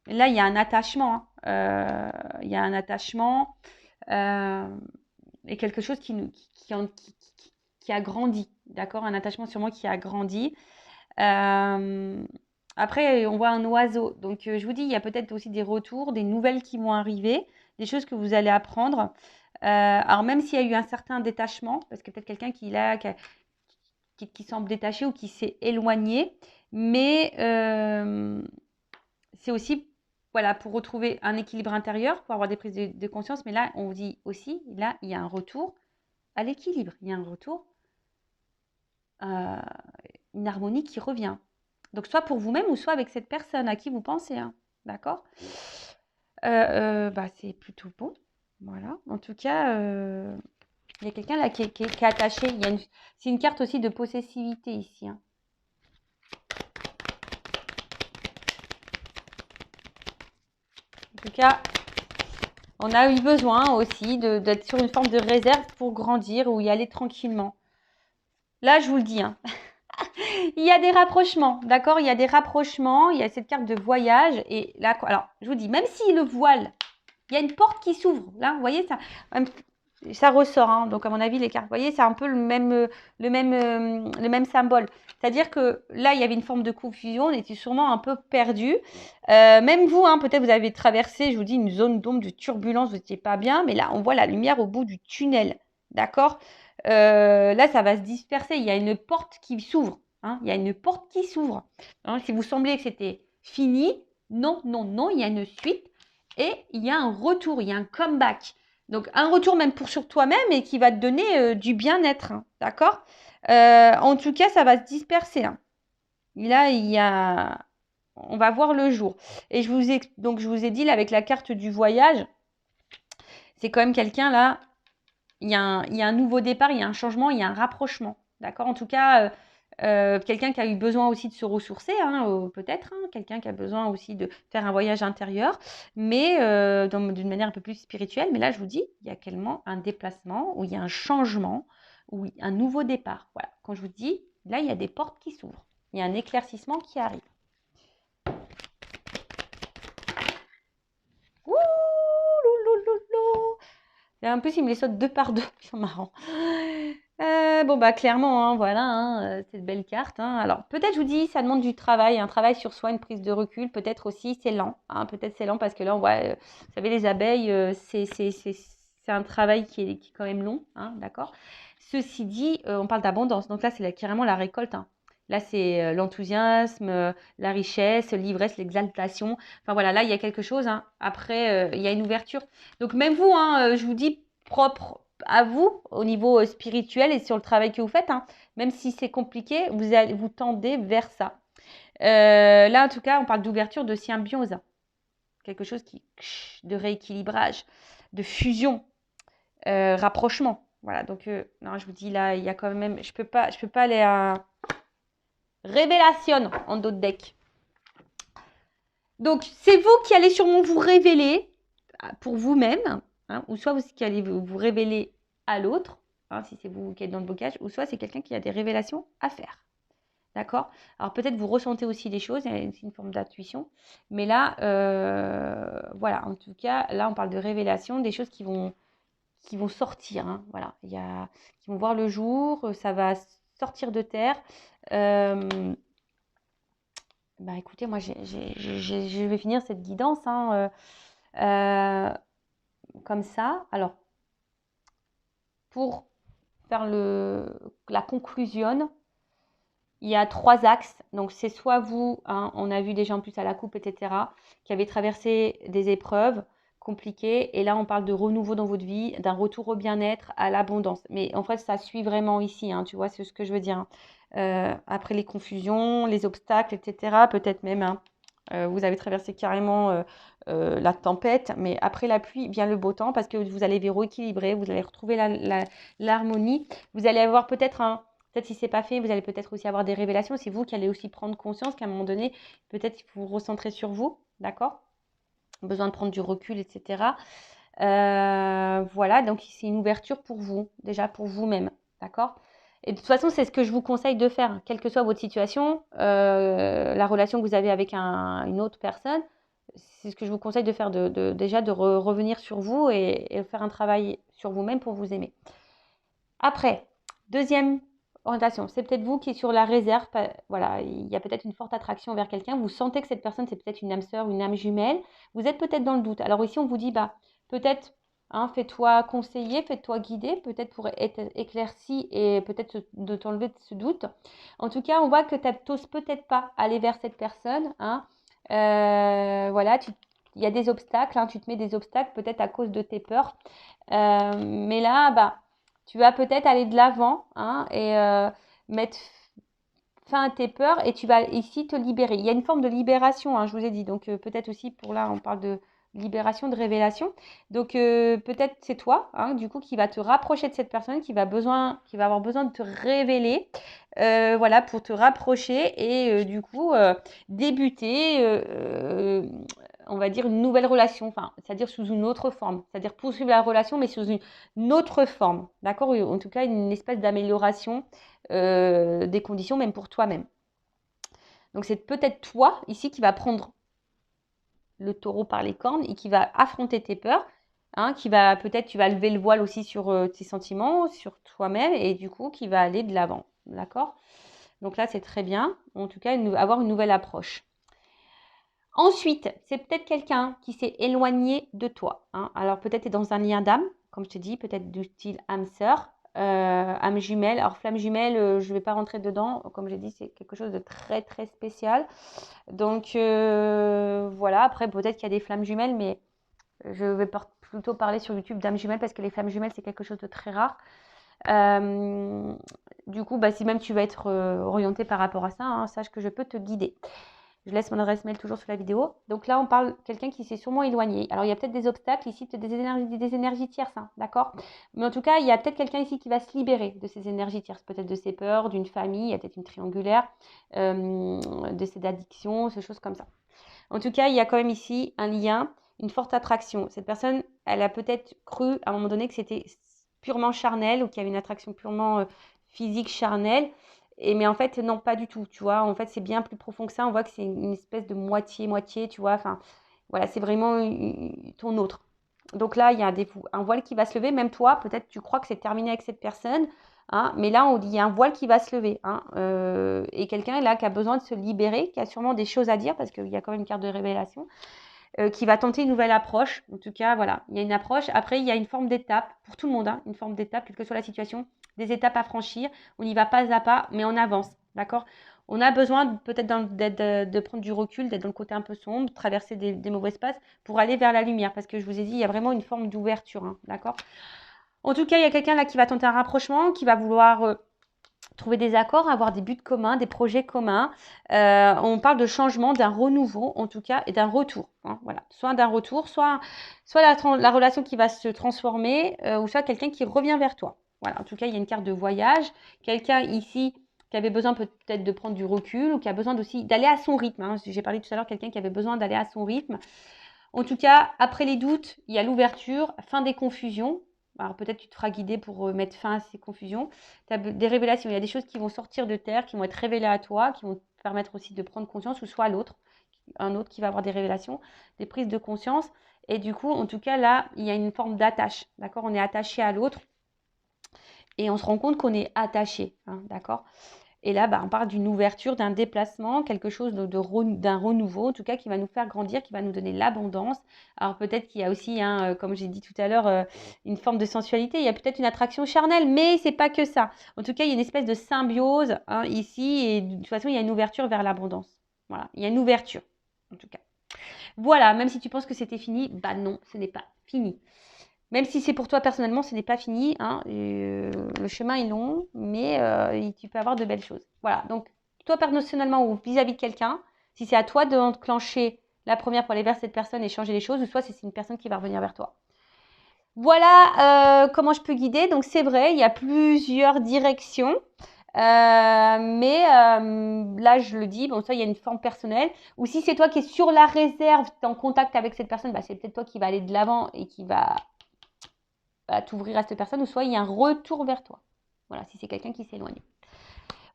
il y a un attachement. Hein. Il y a un attachement et quelque chose qui a grandi, d'accord? Un attachement sûrement qui a grandi. Après, on voit un oiseau. Donc, je vous dis, il y a peut-être aussi des retours, des nouvelles qui vont arriver, des choses que vous allez apprendre. Alors, même s'il y a eu un certain détachement, parce que peut-être quelqu'un qui semble détaché ou qui s'est éloigné, mais c'est aussi voilà, pour retrouver un équilibre intérieur, pour avoir des prises de conscience. Mais là, on vous dit aussi, là, il y a un retour à l'équilibre. Il y a un retour, une harmonie qui revient. Donc, soit pour vous-même ou soit avec cette personne à qui vous pensez. Hein. D'accord c'est plutôt bon. Voilà. En tout cas, il y a quelqu'un là qui est attaché. C'est une carte aussi de possessivité ici. Hein. En tout cas, on a eu besoin aussi d'être sur une forme de réserve pour grandir ou y aller tranquillement. Là, je vous le dis, hein. Il y a des rapprochements, d'accord? Il y a des rapprochements, il y a cette carte de voyage. Et là, alors, je vous dis, même si le voile, il y a une porte qui s'ouvre. Là, vous voyez, ça ressort. Hein. Donc, à mon avis, les cartes, vous voyez, c'est un peu le même symbole. C'est-à-dire que là, il y avait une forme de confusion, on était sûrement un peu perdu. Même vous, hein, peut-être vous avez traversé, je vous dis, une zone d'ombre, de turbulence, vous n'étiez pas bien. Mais là, on voit la lumière au bout du tunnel, d'accord? Là, ça va se disperser. Il y a une porte qui s'ouvre. Hein. Il y a une porte qui s'ouvre. Hein, si vous sembliez que c'était fini, non, non, non, il y a une suite et il y a un retour, il y a un comeback. Donc, un retour même sur toi-même et qui va te donner du bien-être. Hein, d'accord En tout cas, ça va se disperser. Hein. Là, on va voir le jour. Et donc, je vous ai dit, là, avec la carte du voyage, c'est quand même quelqu'un, là, il y a un nouveau départ, il y a un changement, il y a un rapprochement. D'accord? En tout cas, quelqu'un qui a eu besoin aussi de se ressourcer, hein, peut-être, hein, quelqu'un qui a besoin aussi de faire un voyage intérieur, mais d'une manière un peu plus spirituelle. Mais là, je vous dis, il y a également un déplacement, où il y a un changement, où il y a un nouveau départ. Voilà. Quand je vous dis, là, il y a des portes qui s'ouvrent. Il y a un éclaircissement qui arrive. Ouh, loulouloulou. Et en plus, il me les saute deux par deux. Ils sont marrants. Clairement, hein, voilà, hein, cette belle carte. Hein. Alors, peut-être, je vous dis, ça demande du travail, un travail sur soi, une prise de recul. Peut-être aussi, c'est lent. Hein, peut-être c'est lent parce que là, on voit, vous savez, les abeilles, c'est un travail qui est quand même long, hein, d'accord? Ceci dit, on parle d'abondance. Donc là, c'est carrément la récolte. Hein. Là, c'est l'enthousiasme, la richesse, l'ivresse, l'exaltation. Enfin voilà, là, il y a quelque chose. Hein. Après, il y a une ouverture. Donc même vous, hein, je vous dis, propre à vous au niveau spirituel et sur le travail que vous faites, hein, même si c'est compliqué, vous tendez vers ça. Là, en tout cas, on parle d'ouverture, de symbiose. Quelque chose de rééquilibrage, de fusion, rapprochement. Voilà, donc non, je vous dis là, il y a quand même, je peux pas aller à révélation en d'autres decks. Donc, c'est vous qui allez sûrement vous révéler pour vous-même, hein, ou soit vous qui allez vous révéler à l'autre, hein, si c'est vous qui êtes dans le blocage, ou soit c'est quelqu'un qui a des révélations à faire. D'accord? Alors, peut-être vous ressentez aussi des choses, il y a une forme d'intuition, mais là, voilà, en tout cas, là, on parle de révélation, des choses qui vont sortir, hein, voilà, qui vont voir le jour, ça va sortir de terre. Écoutez, moi, je vais finir cette guidance hein, comme ça. Alors, pour faire la conclusion, il y a 3 axes. Donc, c'est soit vous, hein, on a vu des gens plus à la coupe, etc., qui avaient traversé des épreuves compliquées. Et là, on parle de renouveau dans votre vie, d'un retour au bien-être, à l'abondance. Mais en fait, ça suit vraiment ici, hein, tu vois, c'est ce que je veux dire. Hein. Après les confusions, les obstacles, etc., peut-être même, hein, vous avez traversé carrément la tempête, mais après la pluie vient le beau temps parce que vous allez vous rééquilibrer, vous allez retrouver l'harmonie. Vous allez avoir peut-être si ce n'est pas fait, vous allez peut-être aussi avoir des révélations. C'est vous qui allez aussi prendre conscience qu'à un moment donné, peut-être vous vous recentrez sur vous, d'accord? Besoin de prendre du recul, etc. Voilà, donc c'est une ouverture pour vous, déjà pour vous-même, d'accord? Et de toute façon, c'est ce que je vous conseille de faire, quelle que soit votre situation, la relation que vous avez avec une autre personne, c'est ce que je vous conseille de faire, déjà de revenir sur vous et faire un travail sur vous-même pour vous aimer. Après, deuxième orientation, c'est peut-être vous qui êtes sur la réserve, voilà, il y a peut-être une forte attraction vers quelqu'un, vous sentez que cette personne, c'est peut-être une âme sœur, une âme jumelle, vous êtes peut-être dans le doute. Alors ici, on vous dit, peut-être, hein, fais-toi conseiller, fais-toi guider, peut-être pour être éclairci et peut-être de t'enlever de ce doute. En tout cas, on voit que tu n'oses peut-être pas aller vers cette personne, hein. Voilà, il y a des obstacles, hein, tu te mets des obstacles peut-être à cause de tes peurs. Mais là, bah, tu vas peut-être aller de l'avant, hein, et mettre fin à tes peurs et tu vas ici te libérer. Il y a une forme de libération, hein, je vous ai dit. Donc peut-être aussi pour là, on parle de libération, de révélation. Donc peut-être c'est toi, hein, du coup, qui va te rapprocher de cette personne, qui va avoir besoin de te révéler, voilà, pour te rapprocher et du coup débuter, on va dire une nouvelle relation, enfin, c'est-à-dire sous une autre forme, c'est-à-dire poursuivre la relation, mais sous une autre forme, d'accord? En tout cas, une espèce d'amélioration des conditions, même pour toi-même. Donc c'est peut-être toi ici qui va prendre le taureau par les cornes et qui va affronter tes peurs, hein, qui va peut-être tu vas lever le voile aussi sur tes sentiments, sur toi-même et du coup qui va aller de l'avant, d'accord? Donc là c'est très bien, en tout cas avoir une nouvelle approche. Ensuite, c'est peut-être quelqu'un qui s'est éloigné de toi, hein. Alors peut-être tu es dans un lien d'âme, comme je te dis, peut-être du style âme sœur, âme jumelle. Alors flamme jumelle, je ne vais pas rentrer dedans, comme j'ai dit, c'est quelque chose de très très spécial. Donc voilà, après peut-être qu'il y a des flammes jumelles, mais je vais plutôt parler sur YouTube d'âme jumelle parce que les flammes jumelles c'est quelque chose de très rare. Du coup, bah, si même tu vas être orienté par rapport à ça, hein, sache que je peux te guider. Je laisse mon adresse mail toujours sous la vidéo. Donc là, on parle de quelqu'un qui s'est sûrement éloigné. Alors, il y a peut-être des obstacles ici, peut-être des énergies tierces, hein, d'accord? Mais en tout cas, il y a peut-être quelqu'un ici qui va se libérer de ces énergies tierces, peut-être de ses peurs, d'une famille, il y a peut-être une triangulaire, de ses addictions, ces choses comme ça. En tout cas, il y a quand même ici un lien, une forte attraction. Cette personne, elle a peut-être cru à un moment donné que c'était purement charnel ou qu'il y avait une attraction purement physique, charnelle. Mais en fait, non, pas du tout, tu vois. En fait, c'est bien plus profond que ça. On voit que c'est une espèce de moitié-moitié, tu vois. Enfin, voilà, c'est vraiment ton autre. Donc là, il y a un voile qui va se lever. Même toi, peut-être tu crois que c'est terminé avec cette personne. Hein, mais là, on dit il y a un voile qui va se lever. Hein, et quelqu'un là qui a besoin de se libérer, qui a sûrement des choses à dire, parce qu'il y a quand même une carte de révélation, qui va tenter une nouvelle approche. En tout cas, voilà, il y a une approche. Après, il y a une forme d'étape, pour tout le monde, hein, une forme d'étape, quelle que soit la situation, des étapes à franchir. On y va pas à pas, mais on avance, d'accord? On a besoin peut-être de prendre du recul, d'être dans le côté un peu sombre, traverser des mauvais passes pour aller vers la lumière. Parce que je vous ai dit, il y a vraiment une forme d'ouverture, hein, d'accord? En tout cas, il y a quelqu'un là qui va tenter un rapprochement, qui va vouloir trouver des accords, avoir des buts communs, des projets communs. On parle de changement, d'un renouveau en tout cas, et d'un retour. Hein, voilà. Soit d'un retour, soit la relation qui va se transformer, ou soit quelqu'un qui revient vers toi. Voilà. En tout cas, il y a une carte de voyage. Quelqu'un ici qui avait besoin peut-être de prendre du recul ou qui a besoin aussi d'aller à son rythme. Hein. J'ai parlé tout à l'heure, quelqu'un qui avait besoin d'aller à son rythme. En tout cas, après les doutes, il y a l'ouverture, fin des confusions. Alors peut-être tu te feras guider pour mettre fin à ces confusions. Tu as des révélations, il y a des choses qui vont sortir de terre, qui vont être révélées à toi, qui vont te permettre aussi de prendre conscience, ou soit à l'autre, un autre qui va avoir des révélations, des prises de conscience. Et du coup, en tout cas, là, il y a une forme d'attache, d'accord? On est attaché à l'autre et on se rend compte qu'on est attaché, hein, d'accord? Et là, bah, on parle d'une ouverture, d'un déplacement, quelque chose d'un renouveau, en tout cas, qui va nous faire grandir, qui va nous donner l'abondance. Alors peut-être qu'il y a aussi, hein, comme j'ai dit tout à l'heure, une forme de sensualité. Il y a peut-être une attraction charnelle, mais c'est pas que ça. En tout cas, il y a une espèce de symbiose, hein, ici, et de toute façon, il y a une ouverture vers l'abondance. Voilà, il y a une ouverture, en tout cas. Voilà, même si tu penses que c'était fini, bah non, ce n'est pas fini. Même si c'est pour toi personnellement, ce n'est pas fini, hein, le chemin est long, mais tu peux avoir de belles choses. Voilà, donc toi personnellement ou vis-à-vis de quelqu'un, si c'est à toi de enclencher la première pour aller vers cette personne et changer les choses, ou soit c'est une personne qui va revenir vers toi. Voilà comment je peux guider. Donc c'est vrai, il y a plusieurs directions. Mais là, je le dis, bon, ça, il y a une forme personnelle. Ou si c'est toi qui es sur la réserve, tu es en contact avec cette personne, bah, c'est peut-être toi qui va aller de l'avant et qui va t'ouvrir à cette personne, ou soit il y a un retour vers toi. Voilà, si c'est quelqu'un qui s'éloigne.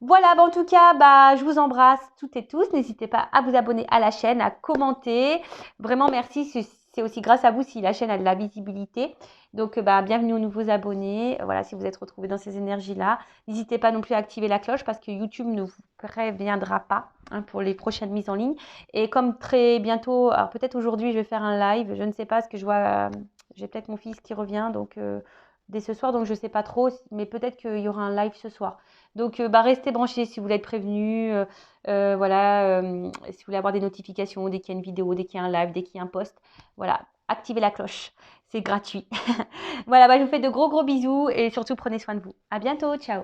Voilà, en tout cas, je vous embrasse toutes et tous. N'hésitez pas à vous abonner à la chaîne, à commenter. Vraiment, merci. C'est aussi grâce à vous si la chaîne a de la visibilité. Donc, bienvenue aux nouveaux abonnés. Voilà, si vous êtes retrouvés dans ces énergies-là. N'hésitez pas non plus à activer la cloche parce que YouTube ne vous préviendra pas, hein, pour les prochaines mises en ligne. Et comme très bientôt, alors peut-être aujourd'hui, je vais faire un live. Je ne sais pas, ce que je vois, j'ai peut-être mon fils qui revient. Donc, dès ce soir, donc je ne sais pas trop, mais peut-être qu'il y aura un live ce soir. Donc, bah, restez branchés si vous voulez être prévenus. Voilà, si vous voulez avoir des notifications dès qu'il y a une vidéo, dès qu'il y a un live, dès qu'il y a un post. Voilà, activez la cloche. C'est gratuit. Voilà, bah, je vous fais de gros bisous et surtout prenez soin de vous. À bientôt, ciao.